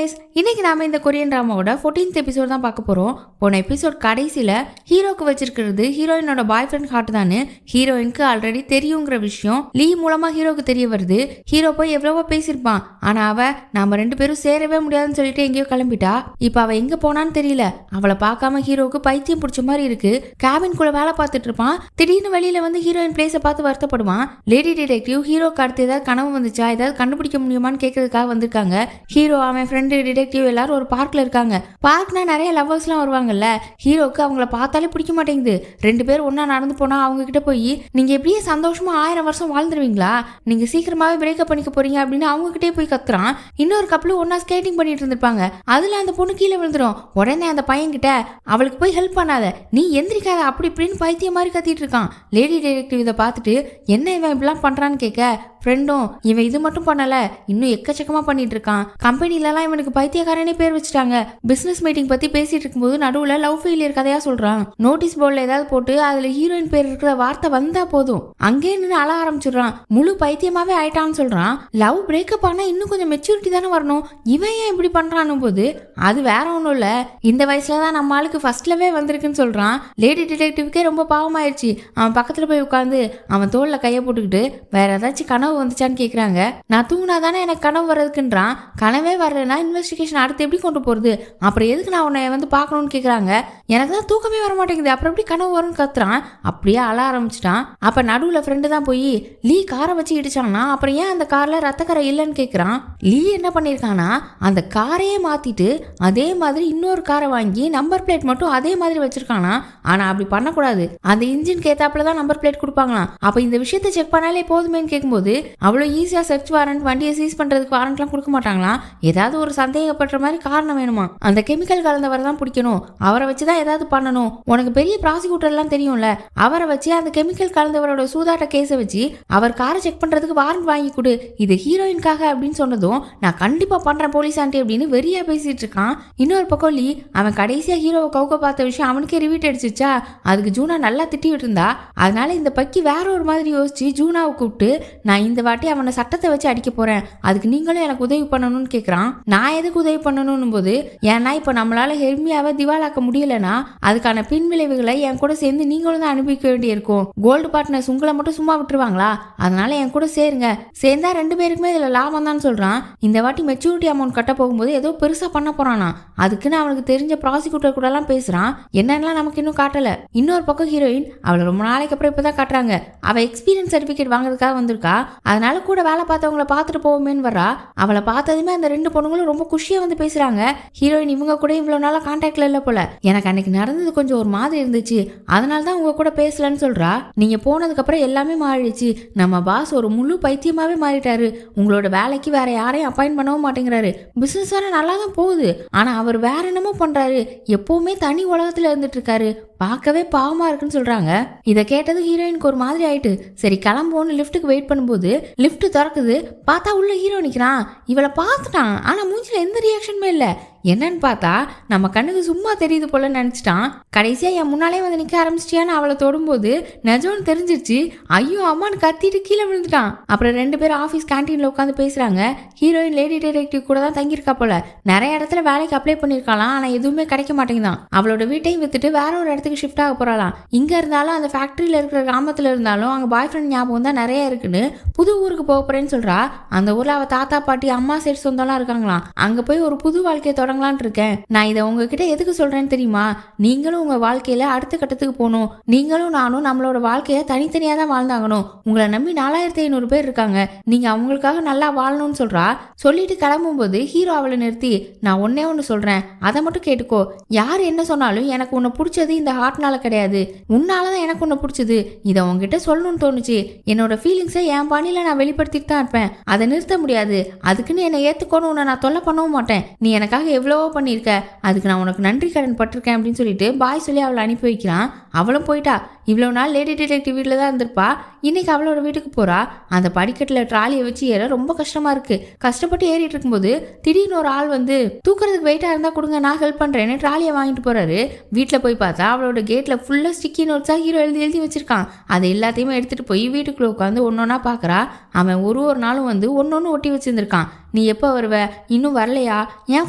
Guys, இன்னைக்கு நாம இந்த கொரியன் டிராமாவோட 14th எபிசோட் தான் பார்க்க போறோம். போன எபிசோட் கடைசியில ஹீரோக்கு வச்சிருக்கிறது ஹீரோயினோட பாய் ஃப்ரெண்ட் ஹார்ட் தானே ஹீரோயினுக்கு ஆல்ரெடி தெரியுங்கிற விஷயம் லீ மூலமா ஹீரோக்கு தெரிய வருது. ஹீரோ போய் எவ்வளவோ பேசியிருப்பான், ஆனா அவ நாம 2 பேரும் சேரவே முடியாதுன்னு சொல்லிட்டு எங்கேயோ கிளம்பிட்டா. இப்ப அவ எங்க போனான்னு தெரியல. அவளை பார்க்காம ஹீரோக்கு பைத்தியம் பிடிச்ச மாதிரி இருக்கு. கேபின்குள்ள வேலை பார்த்துட்டு இருப்பான். திடீர்னு வெளியில வந்து ஹீரோயின் பிளேஸை பார்த்து வருத்தப்படுவான். லேடி டிடெக்டிவ் ஹீரோக்கு அடுத்து ஏதாவது கனவு வந்துச்சா, ஏதாவது கண்டுபிடிக்க முடியுமான்னு கேட்கறதுக்காக வந்திருக்காங்க. ஹீரோ, அவன் ஃப்ரெண்டு, டிடெக்டிவ் எல்லாரும் ஒரு பார்க்ல இருக்காங்க. பார்க்னா நிறைய லவ்வர்ஸ்லாம் வருவாங்கல்ல. ஹீரோக்கு அவங்கள பார்த்தாலே பிடிக்க மாட்டேங்குது. 2 பேர் ஒன்னா நடந்து போனா அவங்க கிட்ட போய் நீங்க எப்படியே சந்தோஷமா 1000 வருஷம் வாழ்ந்துருவீங்களா, நீங்க சீக்கிரமாவே பிரேக்கப் பண்ணிக்க போறீங்க அப்படின்னு அவங்க கிட்டே போய் கத்துறான். இன்னொரு கப்பலும் ஒன்னா ஸ்கேட்டிங் பண்ணிட்டு இருந்திருப்பாங்க. அதுல அந்த பொண்ணு கீழே விழுந்துரும். உடனே அந்த பையன் கிட்ட அவளுக்கு போய் ஹெல்ப் பண்ணாத, நீ எந்திரிக்காத, அப்படி இப்படின்னு பைத்திய மாதிரி கத்திட்டு இருக்கான். லேடி டிடெக்டிவ் இதை பார்த்துட்டு என்ன இவன் இப்படிலாம் பண்றான்னு கேட்க, ஃப்ரெண்டும் இவன் இது மட்டும் பண்ணல, இன்னும் எக்கச்சக்கமா பண்ணிட்டு இருக்கான். கம்பெனிலலாம் இவனுக்கு பைத்தியக்காரனே பேர் வச்சுட்டாங்க. பிசினஸ் மீட்டிங் பத்தி பேசிட்டு இருக்கும்போது நடுவுல லவ் ஃபெயிலியர் கதையா சொல்றான். நோட்டீஸ் போர்டில் ஏதாவது போட்டு அதுல ஹீரோயின் பேர் இருக்கிற வார்த்தை வந்தா போதும் அங்கே நின்று அழ ஆரம்பிச்சிடுறான். முழு பைத்தியமாவே ஆயிட்டான்னு சொல்றான். லவ் பிரேக்கப் ஆனா இன்னும் கொஞ்சம் மெச்சூரிட்டி தானே வரணும், இவன் ஏன் இப்படி பண்றான்னு போது அது வேற ஒன்றும் இல்ல, இந்த வயசுலதான் நம்ம ஆளுக்கு ஃபர்ஸ்ட் லவ்வே வந்திருக்குன்னு சொல்றான். லேடி டிடெக்டிவ்க்கே ரொம்ப பாவமாயிடுச்சு. அவன் பக்கத்துல போய் உட்காந்து அவன் தோல்ல கையை போட்டுக்கிட்டு வேற ஏதாச்சும் கனவு வந்துச்சான்னு கேக்குறாங்க. நான் தூங்கினாதானே எனக்கு கனவு வர்றதுக்குன்றான். கனவே வர்றேன்னா இன்வெஸ்டிகேஷன் அடுத்து எப்படி கொண்டு போறது, அப்புறம் எதுக்கு நான் உன்னை வந்து பார்க்கணும்னு கேக்குறாங்க. எனக்கு தான் தூக்கமே வர மாட்டேங்குது, அப்புறம் எப்படி கனவு வரும்னு கத்துறான். அப்படியே அழ ஆரம்பிச்சிட்டான். அப்ப நடுவுல ஃப்ரெண்டு தான் போய் லீ காரை வச்சு இடிச்சானா, அப்புறம் ஏன் அந்த கார்ல ரத்தக்கரை இல்லைன்னு கேக்குறான். லீ என்ன பண்ணிருக்கானா, அந்த காரையே மாத்திட்டு அதே மாதிரி இன்னொரு காரை வாங்கி நம்பர் பிளேட் மட்டும் அதே மாதிரி வச்சிருக்கானா. ஆனா அப்படி பண்ணக்கூடாது, அந்த இன்ஜின் ஏத்தாப்புலதான் நம்பர் பிளேட் கொடுப்பாங்களாம். அப்ப இந்த விஷயத்தை செக் பண்ணாலே போதுமேன்னு கேட்கும்போது அவ்வளோ ஈஸியா சர்ச் வாரண்ட், வண்டியை சீஸ் பண்றதுக்கு வாரண்ட்லாம் கொடுக்க மாட்டாங்களாம். ஏதாவது ஒரு சந்தேகப்படுற மாதிரி காரணம் வேணுமா, அந்த கெமிக்கல் கலந்தவரை தான் பிடிக்கணும், அவரை வச்சுதான் ஏதாவது பண்ணணும். உனக்கு பெரிய ப்ராசிக்யூட்டர் எல்லாம் தெரியும்ல, அவரை வச்சு அந்த கெமிக்கல் கலந்தவரோட சூதாட்ட கேஸை வச்சு அவர் காரை செக் பண்றதுக்கு வாரண்ட் வாங்கி கொடு, இது ஹீரோயின்காக அப்படின்னு சொன்னதும் நான் கண்டிப்பா பண்றேன் போலீஸ் ஆண்டி அப்படின்னு வெறியா பேசிட்டு இருக்கான். இன்னொரு பக்கம் லீ, அவன் கடைசியா ஹீரோவை கவுக்க பார்த்த விஷயம் அவனுக்கே ரிவீட் அடிச்சிச்சா, அதுக்கு ஜூனா நல்லா திட்டிட்டு இருந்தா. அதனால இந்த பக்கி வேற ஒரு மாதிரி யோசிச்சு ஜூனாவை கூப்பிட்டு நான் இந்த வாட்டி அவனை சட்டத்தை வச்சு அடிக்க போறேன், அதுக்கு நீங்களும் எனக்கு உதவி பண்ணணும்னு கேட்கறான். நான் எதுக்கு உதவி பண்ணணும் போது, ஏன்னா இப்ப நம்மளால ஹெர்மியாவை திவாலாக்க முடியலன்னா அதுக்கான பின் விளைவுகளை என் கூட சேர்ந்து நீங்களும் தான் அனுபவிக்க வேண்டியிருக்கும். கோல்டு பார்ட்னர்ஸ் உங்களை மட்டும் சும்மா விட்டுருவாங்களா, அதனால என் கூட சேருங்க, சேர்ந்தா 2 பேருக்குமே இதுல லாபம் தான் சொல்றான். இந்த வாட்டி மெச்சூரிட்டி அமௌண்ட் கட்ட போகும்போது ஏதோ பெருசா பண்ண போறானா, அதுக்குன்னு அவனுக்கு தெரிஞ்ச ப்ராசிக்யூட்டர் கூட எல்லாம் பேசுறான். என்னென்னலாம் நமக்கு இன்னும் காட்டல. இன்னொரு பக்கம் ஹீரோயின், அவளை ரொம்ப நாளைக்கு அப்புறம் இப்பதான் காட்டுறாங்க. அவ எக்ஸ்பீரியன்ஸ் சர்டிபிகேட் வாங்குறதுக்காக வந்திருக்கா, அதனால கூட வேலை பார்த்தவங்களை பார்த்துட்டு போவோமேன்னு வரா. அவளை பார்த்ததுமே அந்த 2 பொண்ணுங்களும் ரொம்ப குஷியா வந்து பேசுறாங்க. ஹீரோயின் இவங்க கூட இவ்வளவு நாளா கான்டாக்ட்ல இல்ல போல, எனக்கு அன்னைக்கு நடந்தது கொஞ்சம் ஒரு மாதிரி இருந்துச்சு, அதனால தான் உங்க கூட பேசலன்னு சொல்றா. நீங்க போனதுக்கு அப்புறம் எல்லாமே மாறிடுச்சு, நம்ம பாஸ் ஒரு முழு பைத்தியமாவே மாறிட்டாரு, உங்களோட வேலைக்கு வேற யாரையும் அப்பாயிண்ட் பண்ணவும் மாட்டேங்கிறாரு, பிசினஸ் வேற நல்லா தான் போகுது, ஆனா அவர் வேற என்னமோ பண்றாரு, எப்பவுமே தனி உலகத்துல இருந்துட்டு இருக்காரு, பார்க்கவே பாவமா இருக்குன்னு சொல்றாங்க. இதை கேட்டது ஹீரோயினுக்கு ஒரு மாதிரி ஆயிட்டு. சரி கிளம்போன்னு லிஃப்ட்டுக்கு வெயிட் பண்ணும்போது லிஃப்ட் திறக்குது. பார்த்தா உள்ள ஹீரோ நிக்கிறான். இவளை பார்த்துட்டான், ஆனா மூஞ்சில எந்த ரியாக்ஷனுமே இல்லை. என்னன்னு பார்த்தா நம்ம கண்ணுக்கு சும்மா தெரியுது போல நினைச்சிட்டான். கடைசியா என் முன்னாலே வந்து நிக்க ஆரம்பிச்சிட்டியான்னு அவளை தொடும்போது நிஜம்னு தெரிஞ்சிருச்சு. ஐயோ அம்மான்னு கத்திட்டு கீழே விழுந்துட்டான். அப்புறம் 2 பேரும் ஆஃபீஸ் கேன்டீன்ல உட்காந்து பேசுறாங்க. ஹீரோயின் லேடி டிடெக்டிவ் கூட தான் தங்கியிருக்கா போல. நிறைய இடத்துல வேலைக்கு அப்ளை பண்ணிருக்கலாம், ஆனா எதுவுமே கிடைக்க மாட்டேங்குதான். அவளோட வீட்டையும் வித்துட்டு வேற ஒரு இடத்துக்கு ஷிஃப்ட் ஆக போறாளாம். இங்க இருந்தாலும் அந்த ஃபேக்டரியில இருக்கிற கிராமத்துல இருந்தாலும் அவங்க பாய் ஃப்ரெண்ட் ஞாபகம் தான் நிறைய இருக்குன்னு புது ஊருக்கு போக போறேன்னு சொல்றா. அந்த ஊர்ல அவ தாத்தா பாட்டி அம்மா சைடு சொந்தம்லாம் இருக்காங்களாம். அங்க போய் ஒரு புது வாழ்க்கையை தொடங்கலான் இருக்கேன். நான் இதை உங்ககிட்ட எதுக்கு சொல்றேன்னு தெரியுமா, நீங்களும் உங்க வாழ்க்கையில அடுத்த கட்டத்துக்கு போகணும், நீங்களும் நானும் நம்மளோட வாழ்க்கைய தனித்தனியா தான் வாழ்ந்தாகணும், உங்களை நம்பி 4500 பேர் இருக்காங்க, நீங்க அவங்களுக்காக நல்லா வாழணும்னு சொல்றா. சொல்லிட்டு கிளம்பும்போது ஹீரோ அவளை நிறுத்தி, நான் ஒன்னே ஒன்னு சொல்றேன், அதை மட்டும் கேட்டுக்கோ, யார் என்ன சொன்னாலும் எனக்கு உன்னை பிடிச்சது இந்த ஹார்ட்னால கிடையாது, உன்னாலதான் எனக்கு உன்னை பிடிச்சது, இதை உங்ககிட்ட சொல்லணும்னு தோணுச்சு, என்னோட ஃபீலிங்ஸை என் பாணியில நான் வெளிப்படுத்திட்டு தான் இருப்பேன், அதை நிறுத்த முடியாது, அதுக்குன்னு என்னை ஏத்துக்கணும், உன்னை நான் தொல்லை பண்ணவும் மாட்டேன், நீ எனக்காக எவ்வளவோ பண்ணியிருக்க, அதுக்கு நான் உனக்கு நன்றி கடன் பட்டிருக்கேன் அப்படின்னு சொல்லிட்டு பாய் சொல்லி அவளை அனுப்பி வைக்கிறான். அவளும் போயிட்டா. இவ்வளோ நாள் லேடி டிடெக்டிவ் வீட்டில் தான் இருந்திருப்பா. இன்னைக்கு அவளோட வீட்டுக்கு போறா. அந்த படிக்கட்டில் ட்ராலியை வச்சு ஏற ரொம்ப கஷ்டமா இருக்கு. கஷ்டப்பட்டு ஏறிட்டு இருக்கும்போது திடீர்னு ஒரு ஆள் வந்து தூக்குறதுக்கு வெயிட்டா இருந்தா கொடுங்க, நான் ஹெல்ப் பண்றேன்னு ட்ராலியை வாங்கிட்டு போறாரு. வீட்டில் போய் பார்த்தா அவளோட கேட்ல ஃபுல்லா ஸ்டிக்கி நோட்ஸா ஹீரோ எழுதி எழுதி வச்சிருக்கான். அது எல்லாத்தையுமே எடுத்துட்டு போய் வீட்டுக்குள்ள உட்காந்து ஒன்னொன்னா பாக்குறா. அவன் ஒரு நாளும் வந்து ஒன்னொன்னு ஒட்டி வச்சிருந்திருக்கான். நீ எப்போ வருவ, இன்னும் வரலையா, ஏன்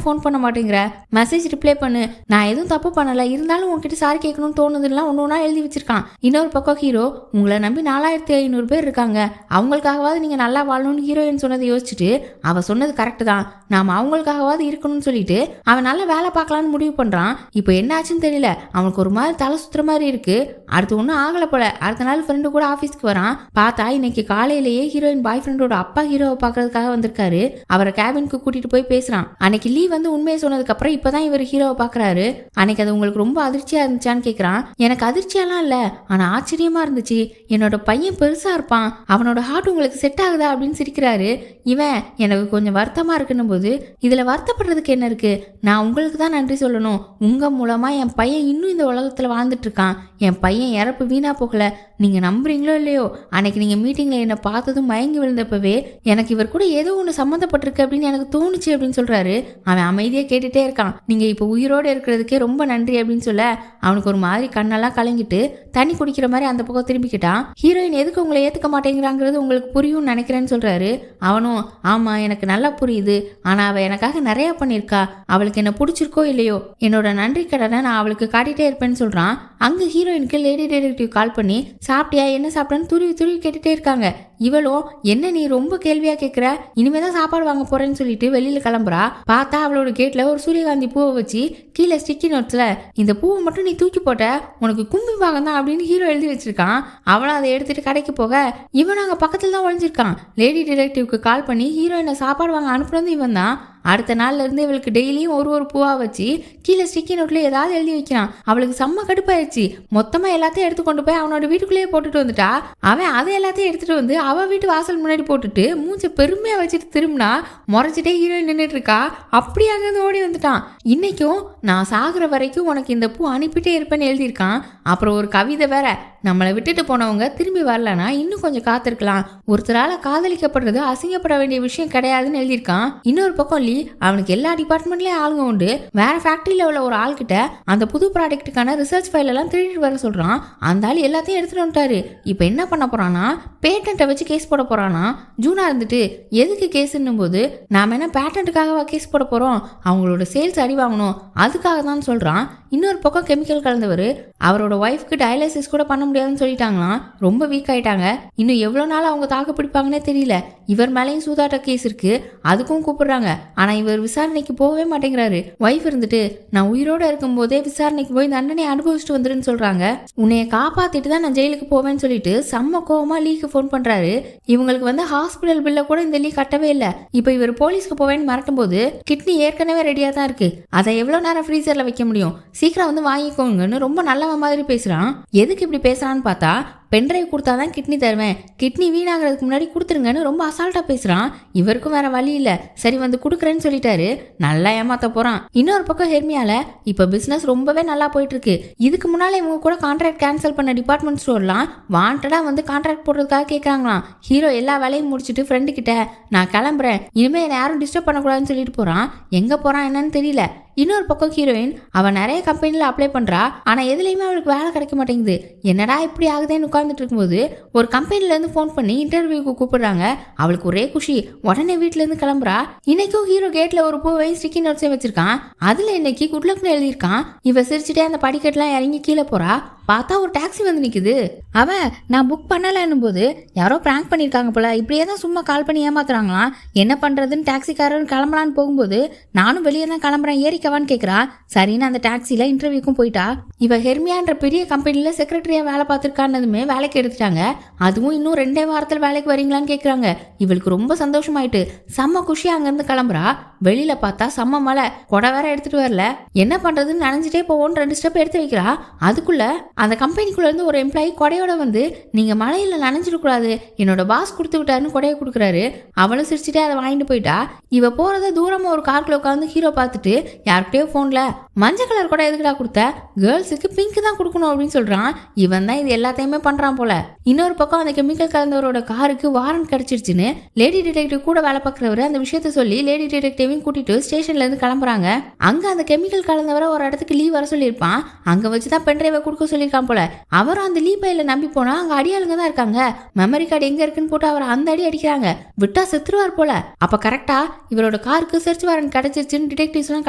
ஃபோன் பண்ண மாட்டேங்கிற, மெசேஜ் ரிப்ளை பண்ணு, நான் எதுவும் தப்பு பண்ணலை, இருந்தாலும் உங்ககிட்ட சாரி கேட்கணும்னு தோணுதுலாம் ஒன்று ஒன்றா எழுதி வச்சிருக்கான். இன்னொரு பக்கம் ஹீரோ, உங்களை நம்பி 4500 பேர் இருக்காங்க, அவங்களுக்காகவாது நீங்கள் நல்லா வாழணும்னு ஹீரோயின் சொன்னதை யோசிச்சுட்டு அவள் சொன்னது கரெக்டு தான், நாம் அவங்களுக்காகவாது இருக்கணும்னு சொல்லிட்டு அவன் நல்லா வேலை பார்க்கலான்னு முடிவு பண்ணுறான். இப்போ என்ன ஆச்சுன்னு தெரியல, அவனுக்கு ஒரு மாதிரி தலை சுற்றுற மாதிரி இருக்கு. அடுத்து ஒன்றும் ஆகலை போல. அடுத்த நாள் ஃப்ரெண்டு கூட ஆஃபீஸ்க்கு வரான். பார்த்தா இன்னைக்கு காலையிலேயே ஹீரோயின் பாய் ஃப்ரெண்டோட அப்பா ஹீரோவை பார்க்கறதுக்காக வந்திருக்காரு. அவரை கேபினுக்கு கூட்டிட்டு போய் பேசுறான். அன்னைக்கு லீ வந்து உண்மையை சொன்னதுக்கு அப்புறம் இப்பதான் இவர் ஹீரோவை பாக்குறாரு. அன்னைக்கு அது உங்களுக்கு ரொம்ப அதிர்ச்சியா இருந்துச்சான்னு கேக்குறான். எனக்கு அதிர்ச்சியெல்லாம் இல்ல, ஆனா ஆச்சரியமா இருந்துச்சு. என்னோட பையன் பெருசா இருப்பான், அவனோட ஹார்ட் உங்களுக்கு செட் ஆகுதா அப்படின்னு சிரிக்கிறாரு. இவன் எனக்கு கொஞ்சம் வருத்தமா இருக்குன்னும் போது, இதுல வருத்தப்படுறதுக்கு என்ன இருக்கு, நான் உங்களுக்கு தான் நன்றி சொல்லணும். உங்க மூலமா என் பையன் இன்னும் இந்த உலகத்துல வாழ்ந்துட்டு இருக்கான். என் பையன் இறப்பு வீணா போகல. நீங்க நம்புறீங்களோ இல்லையோ, அன்னைக்கு நீங்க மீட்டிங்ல என்னை பார்த்ததும் மயங்கி விழுந்தப்பவே எனக்கு இவர் கூட ஏதோ ஒன்று சம்மந்தப்பட்டிருக்கு அப்படின்னு எனக்கு தோணுச்சு அப்படின்னு சொல்றாரு. அவன் அமைதியா கேட்டுட்டே இருக்கான். நீங்க இப்போ உயிரோடு இருக்கிறதுக்கே ரொம்ப நன்றி அப்படின்னு சொல்ல அவனுக்கு ஒரு மாதிரி கண்ணெல்லாம் கலங்கிட்டு தண்ணி குடிக்கிற மாதிரி அந்த பக்கம் திரும்பிக்கிட்டான். ஹீரோயின் எதுக்கு உங்களை ஏத்துக்க மாட்டேங்கிறாங்கிறது உங்களுக்கு புரியும்னு நினைக்கிறேன்னு சொல்றாரு. அவனும் ஆமா எனக்கு நல்லா புரியுது, ஆனா அவ எனக்காக நிறைய பண்ணிருக்கா, அவளுக்கு என்ன பிடிச்சிருக்கோ இல்லையோ என்னோட நன்றி கடனை நான் அவளுக்கு காட்டிட்டே இருப்பேன்னு சொல்றான். அங்க ஹீரோயினுக்கு லேடி டிடெக்டிவ் கால் பண்ணி சாப்பிட்டியா, என்ன சாப்பிட்டேன்னு துருவி துருவி கேட்டுட்டே இருக்காங்க. இவளும் என்ன நீ ரொம்ப கேள்வியா கேட்குற, இனிமேதான் சாப்பாடு வாங்க போறேன்னு சொல்லிட்டு வெளியில கிளம்புறா. பார்த்தா அவளோட கேட்ல ஒரு சூரியகாந்தி பூவை வச்சு கீழே ஸ்டிக்கி நோட்ஸ்ல இந்த பூவை மட்டும் நீ தூக்கி போட்ட, உனக்கு கும்பி பாகம் தான் அப்படின்னு ஹீரோ எழுதி வச்சிருக்கான். அவளும் அதை எடுத்துட்டு கடைக்கு போக இவன் அங்க பக்கத்துல தான் ஒழிஞ்சிருக்கான். லேடி டிடெக்டிவ்க்கு கால் பண்ணி ஹீரோயினை சாப்பாடு வாங்க அனுப்புனது இவன் தான். அடுத்த நாள்ல இருந்து இவளுக்கு டெய்லியும் ஒரு பூவா வச்சு கீழே ஸ்டிக்கி நோட்ல ஏதாவது எழுதி வைக்கிறான். அவளுக்கு செம்ம கடுப்பாயிடுச்சு. மொத்தமா எல்லாத்தையும் எடுத்து கொண்டு போய் அவனோட வீட்டுக்குள்ளேயே போட்டுட்டு வந்துட்டா. அவன் அதை எல்லாத்தையும் எடுத்துட்டு வந்து அவ வீட்டு வாசல் முன்னாடி போட்டுட்டு மூச்சை பெருமையா வச்சுட்டு திரும்பினா முறைச்சிட்டே ஹீரோயின் நின்றுட்டு இருக்கா. அப்படி அங்கிருந்து ஓடி வந்துட்டான். இன்னைக்கும் நான் சாகுற வரைக்கும் உனக்கு இந்த பூ அனுப்பிட்டே இருப்பேன்னு எழுதியிருக்கான். அப்புறம் ஒரு கவிதை வேற, நம்மளை விட்டுட்டு போனவங்க திரும்பி வரலன்னா இன்னும் கொஞ்சம் காத்திருக்கலாம், ஒருத்தரால காதலிக்கப்படுறது அசிங்கப்பட வேண்டிய விஷயம் கிடையாதுன்னு எழுதியிருக்கான். இன்னொரு பக்கம் அவனுக்கு எல்லா டிபார்ட்மெண்ட்லயும் ஆளுங்க உண்டு. வேற ஃபேக்டரியில உள்ள ஒரு ஆள் கிட்ட அந்த புது ப்ராடக்ட்டுக்கான ரிசர்ச் ஃபைல் எல்லாம் திருடிட்டு வர சொல்றான். அந்த ஆள் எல்லாத்தையும் எடுத்துட்டு வந்துட்டாரு. இப்போ என்ன பண்ண போறானா, பேட்டன்ட்டை வச்சு கேஸ் போட போறானா. ஜூனா இருந்துட்டு எதுக்கு கேஸ்ன்னும் போது, நாம என்ன பேட்டன்ட்டுக்காகவா கேஸ் போட போறோம், அவங்களோட சேல்ஸ் அடி வாங்கணும், அதுக்காக தான் சொல்றான். இன்னொரு பக்கம் கெமிக்கல் கலந்தவர் அவரோட ஒய்ஃப்க்கு டயாலிசிஸ் கூட பண்ண முடியாதுன்னு சொல்லிட்டாங்களாம். ரொம்ப வீக் ஆயிட்டாங்க. இன்னும் எவ்வளவு நாள் அவங்க தாக்கு பிடிப்பாங்கன்னே தெரியல. இவர் மேலேயும் சூதாட்ட கேஸ் இருக்கு, அதுக்கும் கூப்பிடுறாங்க. ஆனா இவர் விசாரணைக்கு போகவே மாட்டேங்கிறாரு. ஒய்ஃப் இருந்துட்டு நான் உயிரோட இருக்கும் போதே விசாரணைக்கு போய் தண்டனை அனுபவிச்சுட்டு வந்துருன்னு சொல்றாங்க. உன்னைய காப்பாத்திட்டு தான் நான் ஜெயிலுக்கு போவேன்னு சொல்லிட்டு செம்ம கோவமா லீக்கு ஃபோன் பண்றாரு. இவங்களுக்கு வந்து ஹாஸ்பிட்டல் பில்ல கூட இந்த லீக் கட்டவே இல்லை. இப்போ இவர் போலீஸ்க்கு போவேன்னு மிரட்டும் போது கிட்னி ஏற்கனவே ரெடியா தான் இருக்கு, அதை எவ்வளவு நேரம் ஃப்ரீசர்ல வைக்க முடியும், சீக்கிரம் வந்து வாங்கிக்கோங்கன்னு ரொம்ப நல்லவ மாதிரி பேசுறான். எதுக்கு இப்படி பேசுறான்னு பார்த்தா, பென்ட்ரைவ் கொடுத்தாதான் கிட்னி தருவேன், கிட்னி வீணாகிறதுக்கு முன்னாடி கொடுத்துருங்கன்னு ரொம்ப அசால்ட்டா பேசுறான். இவருக்கும் வேற வழி இல்ல, சரி வந்து கொடுக்குறேன்னு சொல்லிட்டாரு. நல்லா ஏமாத்த போறான். இன்னொரு பக்கம் ஹெர்மியால இப்ப பிசினஸ் ரொம்பவே நல்லா போயிட்டு இருக்கு. இதுக்கு முன்னால இவங்க கூட கான்ட்ராக்ட் கேன்சல் பண்ண டிபார்ட்மெண்ட் ஸ்டோர்லாம் வாண்டடா வந்து கான்ட்ராக்ட் போடுறதுக்காக கேட்கறாங்களாம். ஹீரோ எல்லா வேலையும் முடிச்சுட்டு ஃப்ரெண்டு கிட்ட நான் கிளம்புறேன், இனிமே என்ன யாரும் டிஸ்டர்ப் பண்ணக்கூடாதுன்னு சொல்லிட்டு போறான். எங்க போறான் என்னன்னு தெரியல. இன்னொரு பக்கம் ஹீரோயின் அவன் நிறைய கம்பெனில அப்ளை பண்றா, ஆனா எதுலையுமே அவளுக்கு வேலை கிடைக்க மாட்டேங்குது. என்னடா இப்படி ஆகுதுன்னு உட்கார்ந்துட்டு இருக்கும்போது ஒரு கம்பெனில இருந்து ஃபோன் பண்ணி இன்டர்வியூக்கு கூப்பிடுறாங்க. அவளுக்கு ஒரே குஷி, உடனே வீட்டுல இருந்து கிளம்புறா. இன்னைக்கும் ஹீரோ கேட்ல ஒரு பூவையும் ஸ்டிக்கி நோட்ஸையும் வச்சிருக்கான். அதுல இன்னைக்கு குட்லக்னு எழுதியிருக்கான். இவ சிரிச்சுட்டே அந்த படிக்கட்டுலாம் இறங்கி கீழே போறா. பார்த்தா ஒரு டாக்ஸி வந்து நிக்குது. அவ நான் புக் பண்ணலன்னும் போது யாரோ பிராங்க் பண்ணிருக்காங்க போல, இப்படியே தான் சும்மா கால் பண்ணி ஏமாத்துறாங்களாம். என்ன பண்றதுன்னு டாக்ஸிக்காரன் கிளம்பலான்னு போகும்போது நானும் வெளியே தான் கிளம்புறேன், ஏறிக்கவான்னு கேட்குறா. சரின்னு அந்த டாக்ஸில இன்டர்வியூக்கும் போயிட்டா. இவ ஹெர்மியான்ற பெரிய கம்பெனில செக்ரட்டரியா வேலை பார்த்துருக்கான்னதுமே வேலைக்கு எடுத்துட்டாங்க. அதுவும் இன்னும் 2 வாரத்தில் வேலைக்கு வரீங்களான்னு கேட்குறாங்க. இவளுக்கு ரொம்ப சந்தோஷமாயிட்டு செம்ம குஷியா அங்கேருந்து கிளம்புறா. வெளியில பார்த்தா செம்ம மழை, கொடை வேற எடுத்துட்டு வரல. என்ன பண்றதுன்னு நினைஞ்சிட்டே போவோன்னு 2 ஸ்டெப் எடுத்து வைக்கிறா. அதுக்குள்ள அந்த கம்பெனிக்குள்ள இருந்து ஒரு எம்ப்ளாயி கொடையோட வந்து நீங்க மழையில நனைஞ்சிடக்கூடாது, என்னோட பாஸ் கொடுத்து விட்டாருன்னு கொடையை கொடுக்குறாரு. அவளும் சிரிச்சுட்டே அதை வாங்கிட்டு போயிட்டா. இவ போறத தூரமா ஒரு கார்க்குள்ள உட்காந்து ஹீரோ பார்த்துட்டு யார்கிட்டயோ ஃபோன்ல மஞ்சள் கலர் கூட எதுக்குடா கொடுத்த, கேர்ள்ஸுக்கு பிங்க் தான் கொடுக்கணும் அப்படின்னு சொல்றான். இவன் தான் இது எல்லாத்தையுமே பண்றான் போல. இன்னொரு பக்கம் அந்த கெமிக்கல் கலந்தவரோட காருக்கு வாரண்ட் கிடைச்சிருச்சுன்னு லேடி டிடெக்டிவ் கூட வேலை பார்க்குறவரு அந்த விஷயத்த சொல்லி லேடி டிடெக்டிவையும் கூட்டிட்டு ஸ்டேஷன்ல இருந்து கிளம்புறாங்க. அங்க அந்த கெமிக்கல் கலந்தவரை ஒரு இடத்துக்கு லீவ் வர சொல்லியிருப்பான். அங்க வச்சுதான் பென்ட்ரைவை கொடுக்க சொல்லியிருக்கான் போல. அவரும் அந்த லீவ் பையில நம்பி போனா அங்க அடியாளுங்க தான் இருக்காங்க. மெமரி கார்டு எங்க இருக்குன்னு போட்டு அவர் அந்த அடி அடிக்கிறாங்க. விட்டா செத்துருவார் போல. அப்ப கரெக்டா இவரோட காருக்கு சர்ச் வாரண்ட் கிடைச்சிருச்சுன்னு டிடெக்டிவ்ஸ் எல்லாம்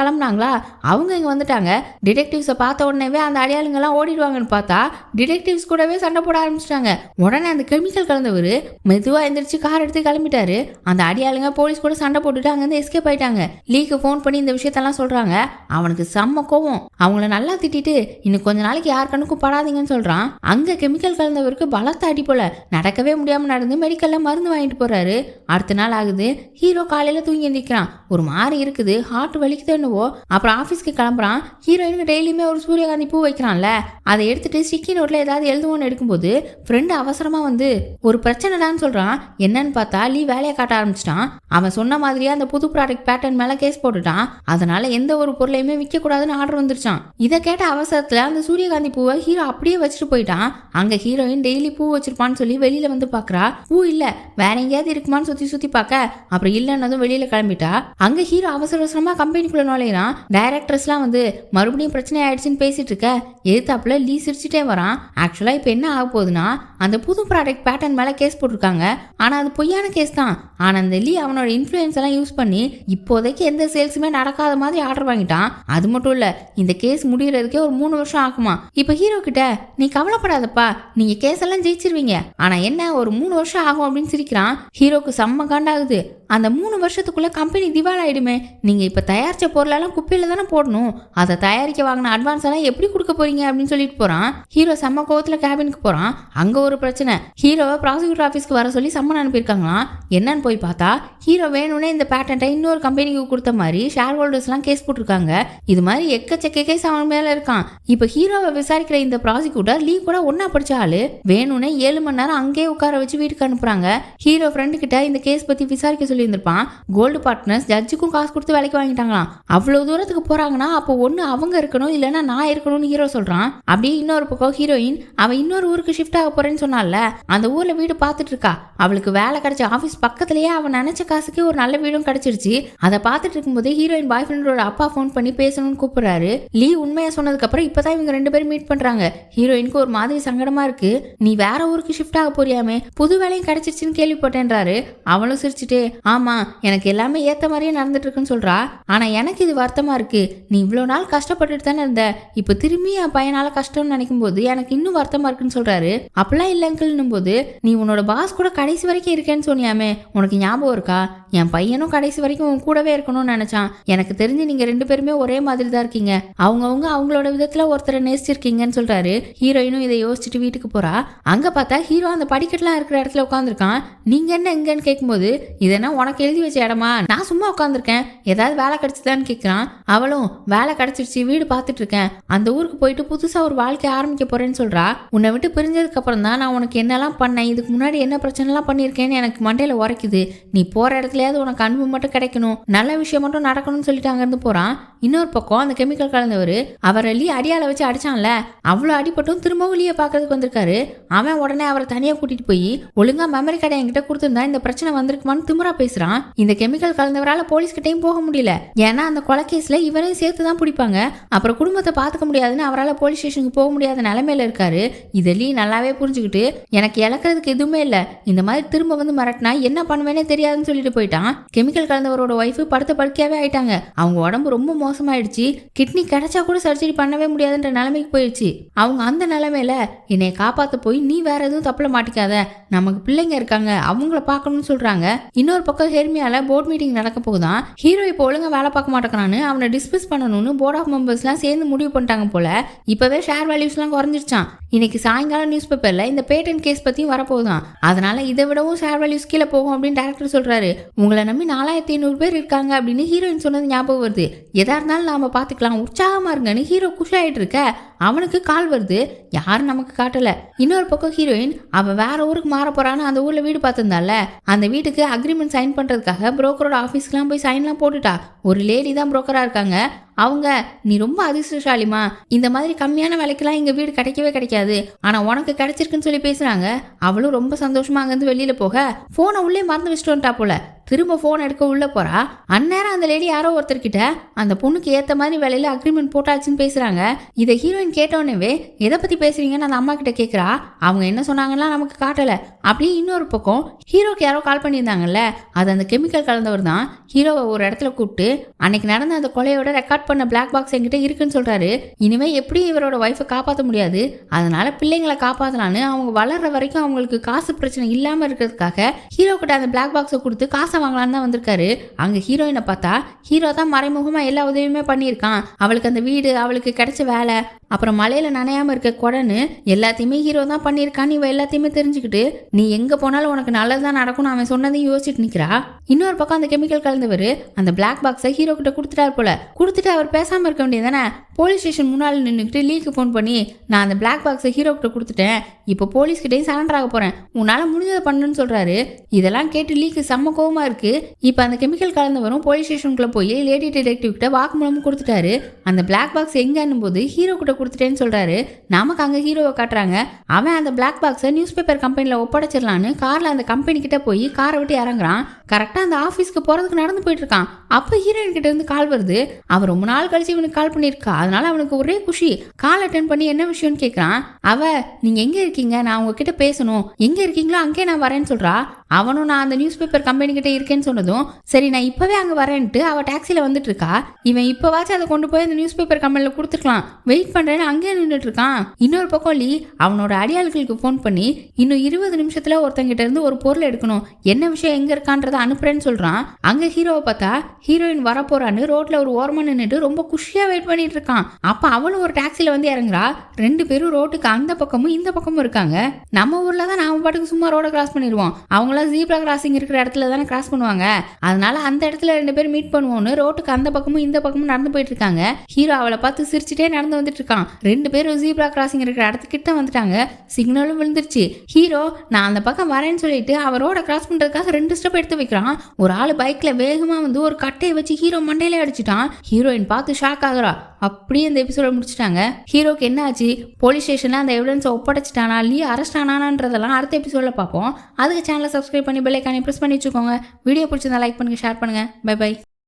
கிளம்புனாங்களா. அவங்க இங்க வந்துட்டாங்க. டிடெக்டிவ்ஸை பார்த்த உடனே அந்த அடையாளங்க எல்லாம் ஓடிடுவாங்கன்னு பார்த்தா டிடெக்டிவ்ஸ் கூடவே சண்டை போட ஆரம்பிச்சிட்டாங்க. உடனே அந்த கெமிக்கல் கலந்தவர் மெதுவா எந்திரிச்சு கார் எடுத்து கிளம்பிட்டாரு. அந்த அடியாளுங்க போலீஸ் கூட சண்டை போட்டுட்டு அங்கிருந்து எஸ்கேப் ஆயிட்டாங்க. லீக்கு ஃபோன் பண்ணி இந்த விஷயத்தெல்லாம் சொல்றாங்க. அவனுக்கு செம்ம கோவம். அவங்கள நல்லா திட்டிட்டு இன்னும் கொஞ்ச நாளைக்கு யார் கண்ணுக்கும் படாதீங்கன்னு சொல்றான். அங்க கெமிக்கல் கலந்தவருக்கு பலத்த அடி போல. நடக்கவே முடியாம நடந்து மெடிக்கல்ல மருந்து வாங்கிட்டு போறாரு. அடுத்த நாள் ஆகுது. ஹீரோ காலையில தூங்கி எந்திரிக்கிறான். ஒரு மாதிரி இருக்குது, ஹார்ட் வலிக்குது என்னவோ. அப்புறம் ஆஃபீஸ்க்கு கிளம்புறான். ஹீரோயினுக்கு டெய்லியுமே ஒரு சூரியகாந்தி பூ வைக்கிறான்ல, அதை எடுத்துட்டு ஸ்டிக்கி நோட்ல ஏதாவது எழுதுவோன்னு எடுக்கும்போது ஃப்ரெண்டு அவசரமா வந்து ஒரு பிரச்சனைடான்னு சொல்றான். என்னன்னு பார்த்தா லீ வேலையை காட்ட ஆரம்பிச்சிட்டான். அவன் சொன்ன மாதிரியே அந்த புது ப்ராடக்ட் பேட்டர்ன் மேல கேஸ் போட்டுட்டான். அதனால எந்த ஒரு பொருளையுமே விற்க கூடாதுன்னு ஆர்டர் வந்துருச்சான். இதை கேட்ட அவசரத்துல அந்த சூரியகாந்தி பூவை ஹீரோ அப்படியே வச்சுட்டு போயிட்டான். அங்க ஹீரோயின் டெய்லி பூ வச்சிருப்பான்னு சொல்லி வெளியில வந்து பாக்குறா. பூ இல்ல, வேற எங்கேயாவது இருக்குமான்னு சுத்தி சுத்தி பார்க்க அப்புறம் இல்லைன்னதும் வெளியில கிளம்பிட்டா. அங்க ஹீரோ அவசர அவசரமா கம்பெனிக்குள்ள நுழையிறான். டைரக்டர்ஸ் எல்லாம் வந்து மறுபடியும் பிரச்சனை ஆயிடுச்சுன்னு பேசிட்டு இருக்க எதிர்த்தாப்புல லீ சிரிச்சுட்டே வரான். ஆக்சுவலா இப்ப என்ன ஆக போகுதுன்னா அந்த புது ப்ராடக்ட் பேட்டர்ன் மேல கேஸ் போட்டிருக்காங்க. ஆனா அது பொய்யான கேஸ் தான். ஆனா அந்த லீ அவனோட இன்ஃப்ளூயன்ஸ் எல்லாம் யூஸ் பண்ணி இப்போதைக்கு எந்த சேல்ஸுமே நடக்காத மாதிரி ஆர்டர் வாங்கிட்டான். அது மட்டும் இல்ல, இந்த கேஸ் முடியறதுக்கே ஒரு 3 வருஷம் ஆகுமா. இப்ப ஹீரோ கிட்ட நீ கவலைப்படாதப்பா, நீங்க கேஸ் எல்லாம் ஜெயிச்சிருவீங்க, ஆனா என்ன ஒரு 3 வருஷம் ஆகும் அப்படின்னு சிரிக்கிறான். ஹீரோக்கு செம்ம காண்டாகுது. அந்த 3 வருஷத்துக்குள்ள கம்பெனி திவால் ஆயிடுமே. நீங்க இப்ப தயாரிச்ச பொருளெல்லாம் குப்பையில தானே போடணும். அதை தயாரிக்க வாங்கின அட்வான்ஸ் எல்லாம் எப்படி கொடுக்க போறீங்க அப்படின்னு சொல்லிட்டு போறான். ஹீரோ செம்ம கோவத்துல கேபினுக்கு போறான். அங்க ஒரு பிரச்சனை. ஹீரோவை ப்ராசிக்யூட்டர் ஆஃபீஸ்க்கு வர சொல்லி சம்மன் அனுப்பியிருக்காங்களாம். என்னன்னு போய் பார்த்தா ஹீரோ வேணும்னே இந்த பேட்டன்ட்டை இன்னொரு கம்பெனிக்கு கொடுத்த மாதிரி ஷேர் ஹோல்டர்ஸ் எல்லாம் கேஸ் போட்டிருக்காங்க. இது மாதிரி எக்கச்சக்க கேஸ் அவன் மேல இருக்கான். இப்ப ஹீரோவை விசாரிக்கிற இந்த ப்ராசிக்யூட்டர் லீ கூட ஒன்னா படிச்ச ஆளு. வேணும்னே 7 மணி நேரம் அங்கேயே உட்கார வச்சு வீட்டுக்கு அனுப்புறாங்க. ஹீரோ ஃப்ரெண்டு கிட்ட இந்த கேஸ் பத்தி விசாரிக்க சொல்லி இருந்திருப்பான். கோல்டு பார்ட்னர்ஸ் ஜட்ஜுக்கும் காசு கொடுத்து வேலைக்கு வாங்கிட்டாங்களாம். அவ்வளவு தூரத்துக்கு போறாங்கன்னா அப்போ ஒண்ணு அவங்க இருக்கணும், இல்லைன்னா நான் இருக்கணும்னு ஹீரோ சொல்றான். அப்படியே இன்னொரு பக்கம் ஹீரோயின் அவ இன்னொரு ஊருக்கு ஷிஃப்ட் ஆக போறேன்னு சொன்னால, அந்த ஊர்ல வீடு பார்த்துட்டு இருக்கா. அவளுக்கு வேலை கிடைச்ச ஆபீஸ் பக்கத்திலேயே அவன் நினைச்ச காசுக்கு ஒரு நல்ல வீடும் கிடைச்சிருச்சு. அதை பார்த்துட்டு இருக்கும்போது ஹீரோயின் பாய் ஃப்ரெண்டோட அப்பா ஃபோன் பண்ணி பேசணும்னு கூப்பிடுறாரு. லீ உண்மையா சொன்னதுக்கு அப்புறம் இப்பதான் இவங்க 2 பேரும் மீட் பண்றாங்க. ஹீரோயினுக்கு ஒரு மாதிரி சங்கடமா இருக்கு. நீ வேற ஊருக்கு ஷிஃப்ட் ஆக போறியாமே, புது வேலையும் கிடைச்சிருச்சுன்னு கேள்விப்பட்டேன்றாரு. அவளும் சிரிச்சுட்டு ஆமா எனக்கு எல்லாமே ஏத்த மாதிரியே நடந்துட்டு இருக்குன்னு சொல்றா. ஆனா எனக்கு இது வருத்தமா இருக்கு. நீ இவ்வளவு நாள் கஷ்டப்பட்டுட்டு தானே இருந்த, இப்ப திரும்பி என் பையனால கஷ்டம்னு நினைக்கும் போது எனக்கு இன்னும் வருத்தமா இருக்குன்னு சொல்றாரு. அப்பெல்லாம் இல்ல அங்கிள்னும் போது நீ உன்னோட பாஸ் கூட கடைசி வரைக்கும் இருக்கேன்னு சொன்னியாமே, உனக்கு ஞாபகம் இருக்கா? என் பையனும் கடைசி வரைக்கும் உன் கூடவே இருக்கணும்னு நினைச்சான். எனக்கு தெரிஞ்சு நீங்க 2 பேருமே ஒரே மாதிரி தான் இருக்கீங்க. அவங்கவுங்க அவங்களோட விதத்துல ஒருத்தரை நேசிச்சிருக்கீங்கன்னு சொல்றாரு. ஹீரோயினும் இதை யோசிச்சுட்டு வீட்டுக்கு போறா. அங்க பார்த்தா ஹீரோ அந்த படிக்கட்டுலாம் இருக்கிற இடத்துல உட்காந்துருக்கான். நீங்க என்ன இங்கன்னு கேட்கும்போது இதெல்லாம் உனக்கு எழுதி வச்ச இடமா, நான் சும்மா உட்காந்துருக்கேன், ஏதாவது வேலை கிடைச்சதான்னு கேட்கிறான். அவளும் வேலை கிடைச்சிருச்சு, வீடு பார்த்துட்டு இருக்கேன், அந்த ஊருக்கு போயிட்டு புதுசா ஒரு வாழ்க்கை ஆரம்பிக்க போறேன்னு சொல்றா. உன்னை விட்டு பிரிஞ்சதுக்கு அப்புறம் தான் நான் உனக்கு என்னெல்லாம் பண்ணேன், இதுக்கு முன்னாடி என்ன பிரச்சனை எல்லாம் பண்ணிருக்கேன்னு எனக்கு மண்டையில உரைக்குது. நீ போற இடத்துலயாவது உனக்கு அன்பு மட்டும் கிடைக்கணும், நல்ல விஷயம் மட்டும் நடக்கணும்னு சொல்லிட்டு அங்க இருந்து போறான். இன்னொரு பக்கம் அந்த கெமிக்கல் கலந்தவர் அவரை லீ அடியால வச்சு அடிச்சான்ல, அவ்வளவு அடிப்பட்டும் திரும்பவும் லீயை பாக்குறதுக்கு வந்திருக்காரு. அவன் உடனே அவரை தனியா கூட்டிட்டு போய் ஒழுங்கா மெமரி கார்டை என்கிட்ட கொடுத்திருந்தா இந்த பிரச்சனை வந்திருக்குமான்னு திமிரா பேசுறான். இந்த கெமிக்கல் கலந்தவரால போலீஸ் கிட்டையும் போக முடியல. ஏன்னா அந்த கொலை கேஸ்ல இவரையும் சேர்த்து தான் பிடிப்பாங்க. அப்புறம் குடும்பத்தை பாத்துக்க முடியாதுன்னு அவரால் போலீஸ் ஸ்டேஷனுக்கு போக முடியாத நிலைமையில இருக்காரு. இதை நல்லாவே புரிஞ்சுக்கிட்டு எனக்கு இழக்கிறதுக்கு எதுவுமே இல்ல, இந்த மாதிரி திரும்ப வந்து மிரட்டினா என்ன பண்ணுவேனே தெரியாதுன்னு சொல்லிட்டு போயிட்டான். கெமிக்கல் கலந்தவரோட ஒய்ஃபு படுத்த படுக்கையாவே ஆயிட்டாங்க. அவங்க உடம்பு ரொம்ப மோசமாயிடுச்சு. கிட்னி கிடைச்சா கூட சர்ஜரி பண்ணவே முடியாதுன்ற நிலைமைக்கு போயிடுச்சு. அவங்க அந்த நிலைமையில என்னை காப்பாத்த போய் நீ வேற எதுவும் தப்புல மாட்டிக்காத, நமக்கு பிள்ளைங்க இருக்காங்க, அவங்கள பார்க்கணும்னு சொல்றாங்க. இன்னொரு பக்கம் ஹெர்மியால போர்ட் மீட்டிங் நடக்க போகுதான். ஹீரோ இப்போ ஒழுங்கா வேலை பார்க்க மாட்டேங்கிறான்னு அவனை டிஸ்மிஸ் பண்ணணும்னு போர்ட் ஆஃப் மெம்பர்ஸ்லாம் சேர்ந்து முடிவு பண்ணிட்டாங்க போல. இப்பவே ஷேர் வேல்யூஸ்லாம் குறைஞ்சிருச்சான். இன்னைக்கு சாயங்காலம் நியூஸ் பேப்பர்ல இந்த பேட்டன் கேஸ் பத்தியும் வரப்போகுதான். அதனால இதை விடவும் ஷேர் வேல்யூஸ் கீழே போகும் அப்படின்னு டைரக்டர் சொல்றாரு. உங்களை நம்பி 4500 பேர் இருக்காங்க அப்படின்னு ஹீரோயின் சொன்னது ஞாபகம் வருது. எதா இருந்தாலும் நாம பாத்துக்கலாம், உற்சாகமா இருங்கன்னு ஹீரோ குஷாயிட்டு இருக்க அவனுக்கு கால் வருது. யாரும் நமக்கு காட்டல. இன்னொரு பக்கம் ஹீரோயின் அவ வேற ஊருக்கு மாற போறான்னு அந்த ஊர்ல வீடு பார்த்திருந்தால, அந்த வீட்டுக்கு அக்ரிமெண்ட் சைன் பண்றதுக்காக புரோக்கரோட ஆபீஸ்க்குலாம் போய் சைன்லாம் போட்டுட்டா. ஒரு லேடி தான் புரோக்கரா இருக்காங்க. அவங்க நீ ரொம்ப அதிர்ஷ்டசாலிமா, இந்த மாதிரி கம்மியான விலைக்கெல்லாம் எங்க வீடு கிடைக்கவே கிடைக்காது, ஆனா உனக்கு கிடைச்சிருக்குன்னு சொல்லி பேசுறாங்க. அவளும் ரொம்ப சந்தோஷமா அங்கிருந்து வெளியில போக போனை உள்ளே மறந்து வச்சுட்டு வந்துட்டா போல. திரும்ப போன் எடுக்க உள்ள போறா. அந்நேரம் அந்த லேடி யாரோ ஒருத்தர்கிட்ட அந்த பொண்ணுக்கு ஏத்த மாதிரி வேலையில அக்ரிமெண்ட் போட்டாச்சுன்னு பேசுறாங்க. இதை ஹீரோயின் கேட்டோன்னே எதை பத்தி பேசுறீங்கன்னு அந்த அம்மா கிட்ட கேட்கறா. அவங்க என்ன சொன்னாங்கன்னா நமக்கு காட்டல. அப்படியே இன்னொரு பக்கம் ஹீரோக்கு யாரோ கால் பண்ணியிருந்தாங்கல்ல, அது அந்த கெமிக்கல் கலந்தவர் தான். ஹீரோவை ஒரு இடத்துல கூப்பிட்டு அன்னைக்கு நடந்த அந்த கொலையோட ரெக்கார்ட் பண்ண பிளாக் பாக்ஸ் என்கிட்ட இருக்குன்னு சொல்றாரு. இனிமே எப்படி இவரோட ஒய்ஃபை காப்பாற்ற முடியாது, அதனால பிள்ளைங்களை காப்பாற்றலான்னு அவங்க வளர்ற வரைக்கும் அவங்களுக்கு காசு பிரச்சனை இல்லாம இருக்கிறதுக்காக ஹீரோ கிட்ட அந்த பிளாக் பாக்ஸை கொடுத்து காசை வாங்கலான்னு தான் வந்திருக்காரு. அங்க ஹீரோயினை பார்த்தா ஹீரோ தான் மறைமுகமா எல்லா உதவியுமே பண்ணியிருக்கான். அவளுக்கு அந்த வீடு, அவளுக்கு கிடைச்ச வேலை, அப்புறம் மலையில நனையாம இருக்க கொடன்னு எல்லாத்தையுமே ஹீரோ தான் பண்ணியிருக்கான்னு இவ எல்லாத்தையுமே தெரிஞ்சுக்கிட்டு நீ எங்க போனாலும் உனக்கு நல்லதுதான் நடக்கும்னு அவன் சொன்னதையும் யோசிச்சுட்டு நிக்கிறா. இன்னொரு பக்கம் அந்த கெமிக்கல் கலந்தவர் அந்த பிளாக் பாக்ஸை ஹீரோ கிட்ட கொடுத்துட்டாரு போல. கொடுத்துட்டு அவர் பேசாம இருக்க வேண்டியதானே. போலீஸ் ஸ்டேஷன் முன்னாடி நின்றுக்கிட்டு லீக்கு ஃபோன் பண்ணி நான் அந்த பிளாக் பாக்ஸை ஹீரோ கிட்ட கொடுத்துட்டேன், இப்போ போலீஸ்கிட்டையும் சரண்டர் ஆக போறேன், உன்னால முடிஞ்சதை பண்ணுன்னு சொல்றாரு. இதெல்லாம் கேட்டு லீக்கு செம்ம கோவமா இருக்கு. இப்போ அந்த கெமிக்கல் கலந்தவரும் போலீஸ் ஸ்டேஷனுக்குள்ள போய் லேடி டிடெக்டிவ் கிட்ட வாக்குமூலமும் கொடுத்துட்டாரு. அந்த பிளாக் பாக்ஸ் எங்கன்னும் போது ஹீரோ கிட்ட கொடுத்துட்டேன்னு சொல்றாரு. நமக்கு அங்க ஹீரோவை காட்டுறாங்க. அவன் அந்த பிளாக் பாக்ஸை நியூஸ் பேப்பர் கம்பெனில ஒப்படைச்சிடலான்னு கார்ல அந்த கம்பெனி கிட்ட போய் காரை விட்டு இறங்குறான். கரெக்டா அந்த ஆபீஸ்க்கு போறதுக்கு நடந்து போயிட்டு இருக்கான். அப்ப ஹீரோயின் கிட்ட இருந்து கால் வருது. அவ ரொம்ப நாள் கழிச்சு இவனுக்கு கால் பண்ணிருக்கா. அதனால அவனுக்கு ஒரே குஷி. கால் அட்டன் பண்ணி என்ன விஷயம்னு கேட்கறான். அவ நீங்க எங்க இருக்கீங்க, நான் உங்ககிட்ட பேசணும், எங்க இருக்கீங்களோ அங்கே நான் வரேன்னு சொல்றா. அவனும் நான் அந்த நியூஸ் பேப்பர் கம்பெனி கிட்ட இருக்கேன்னு சொன்னதும் சரி நான் இப்பவே அங்க வரேன்ட்டு அவ டாக்ஸில வந்துட்டு இருக்கா. இவன் இப்பவாச்சும் அதை கொண்டு போய் அந்த நியூஸ் பேப்பர் கம்பெனில கொடுத்துக்கலாம், வெயிட் பண்றேன்னு அங்கேயே நின்றுட்டு இருக்கான். இன்னொரு பக்கம் லீ அவனோட அடியாளுகளுக்கு ஃபோன் பண்ணி இன்னும் 20 நிமிஷத்துல ஒருத்தங்கிட்ட இருந்து ஒரு பொருள் எடுக்கணும், என்ன விஷயம் எங்க இருக்கான்றத அனுப்புறேன்னு சொல்றான். அங்க ஹீரோவை பார்த்தா ஹீரோயின் வர போறான்னு ரோட்ல ஒரு ஓரமா நின்றுட்டு ரொம்ப குஷியா வெயிட் பண்ணிட்டு இருக்கான். அப்ப அவளும் ஒரு டாக்ஸில வந்து இறங்குறா. ரெண்டு பேரும் ரோட்டுக்கு அந்த பக்கமும் இந்த பக்கமும் இருக்காங்க. நம்ம ஊர்ல தான் நாம பாட்டுக்கு சும்மா ரோட கிராஸ் பண்ணிடுவோம், அவங்கள ஜீப்ரா கிராசிங் இருக்கிற இடத்துல தானே கிராஸ் பண்ணுவாங்க. அதனால அந்த இடத்துல ரெண்டு பேரும் மீட் பண்ணுவோம்னு ரோட்டுக்கு அந்த பக்கமும் இந்த பக்கமும் நடந்து போயிட்டு இருக்காங்க. ஹீரோ அவளை பார்த்து சிரிச்சுட்டே நடந்து வந்துட்டு இருக்கான். ரெண்டு பேரும் ஜீப்ரா கிராசிங் இருக்கிற இடத்துக்கிட்ட வந்துட்டாங்க. சிக்னலும் விழுந்துருச்சு. ஹீரோ நான் அந்த பக்கம் வரேன்னு சொல்லிட்டு அவரோட கிராஸ் பண்றதுக்காக 2 ஸ்டெப் எடுத்து வைக்கிறான். ஒரு ஆள் பைக்ல வேகமா வந்து ஒரு கட்டையை வச்சு ஹீரோ மண்டையில அடிச்சுட்டான். ஹீரோயின் பார்த்து ஷாக் ஆகுறா. அப்படியே இந்த எபிசோட முடிச்சிட்டாங்க. ஹீரோக்கு என்ன ஆச்சு, போலீஸ் ஸ்டேஷன்ல அந்த எவிடன்ஸை ஒப்படைச்சிட்டானா, லீ அரெஸ்ட் ஆனான்றதெல்லாம் அடுத்த எபிசோட்ல பார்ப்போம். அதுக்கு சேனலை சப்ஸ்கிரைப் பண்ணி பெல் ஐகானை பிரஸ் பண்ணி வச்சுக்கோங்க. வீடியோ பிடிச்சிருந்தா லைக் பண்ணுங்க, ஷேர் பண்ணுங்க. Bye by.